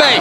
備。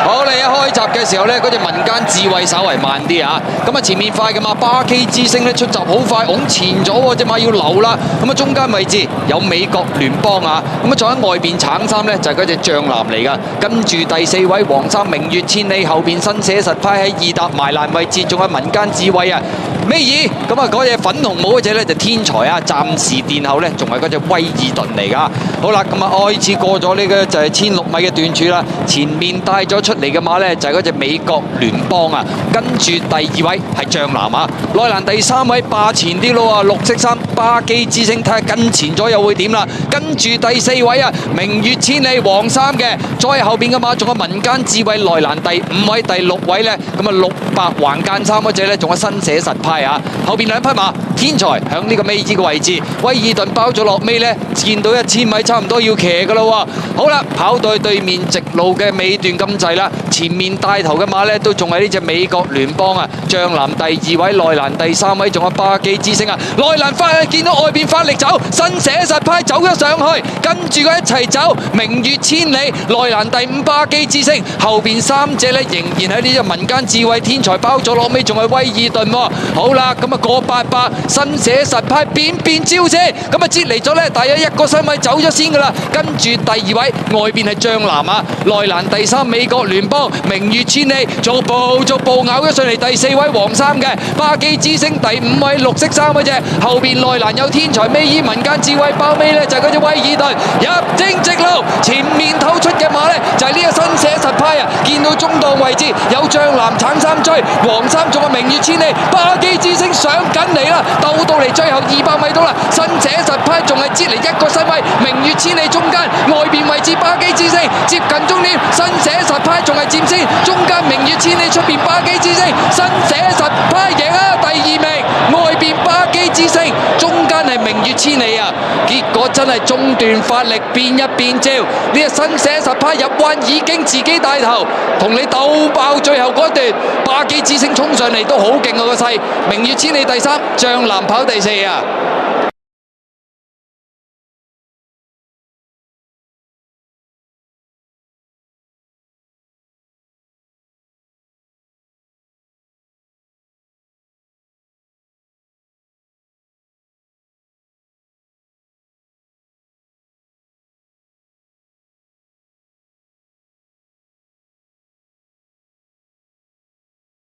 好，你一開閘嘅時候呢，嗰隻民間智慧稍為慢啲啊。咁啊，前面快嘅馬巴基之星呢出閘好快，拱前咗喎，隻馬要留啦。咁啊，中間位置有美國聯邦啊。咁啊，仲喺外邊橙衫呢，就係嗰隻將藍嚟噶。跟住第4位黃衫明月千里，後邊新寫實派喺2搭埋欄位置，仲有民間智慧啊。尾二咁啊，嗰隻粉紅帽嗰隻呢就天才啊，暫時殿後呢仲係嗰隻威爾頓嚟噶。好啦，咁啊開始過咗呢個就係1600米嘅段柱啦，前面帶咗出嚟嘅馬呢就係嗰隻美國聯邦啊，跟住第2位係將藍啊，內欄第3位霸前啲咯啊，綠色衫巴基之星，睇下跟前咗又會點啦。跟住第4位啊，明月千里黃衫嘅，再後邊嘅馬仲有民間智慧，內欄第5位、第6位呢，咁啊綠白橫間衫嗰隻呢仲有新寫實派啊，後邊兩匹馬天才響呢個尾二嘅位置，威爾頓包咗落尾呢，見到1000米差唔多要騎噶啦喎。好啦，跑到去對面直路嘅尾段咁滯啦，前面帶頭嘅馬呢都仲係呢隻美國聯邦啊，將藍第2位，內欄第3位，仲有巴基之星啊，內欄翻見到外邊發力走，新寫實派走咗上去，跟住佢一齊走，明月千里，內欄第5巴基之星，後邊3隻呢仍然喺呢隻民間智慧天才包咗落尾，仲係威爾頓喎。好啦，咁啊過800，新寫實派變招車，咁啊擠離咗呢，大約1個身位走咗先噶啦，跟住第2位外邊係將藍啊，內欄第3美國聯邦，明月千里逐步咬咗上嚟，第4位黃衫嘅巴基之星，第5位綠色衫嗰隻，後邊內欄有天才尾二民間智慧，包尾呢就係嗰隻威爾頓入征直路，前面透出嘅馬呢就係呢個新寫實派啊，見到中檔位置有將藍橙衫追，黃衫仲有明月千里，巴基之星上緊嚟啦，鬥到嚟最後200米到啦，新寫實派仲係擠嚟1個身位，明月千里中間外邊位置巴基之星接近終點，新寫實派仲係佔先，中間明月千里出邊巴基之星，新寫實派贏啊第2名，外邊巴基之星，中間係明月千里啊，結果真係中段發力變一變招，呢個新寫實派入彎已經自己帶頭，同你鬥爆最後嗰段，巴基之星衝上嚟都好勁啊個勢，明月千里第3，將藍跑第4啊！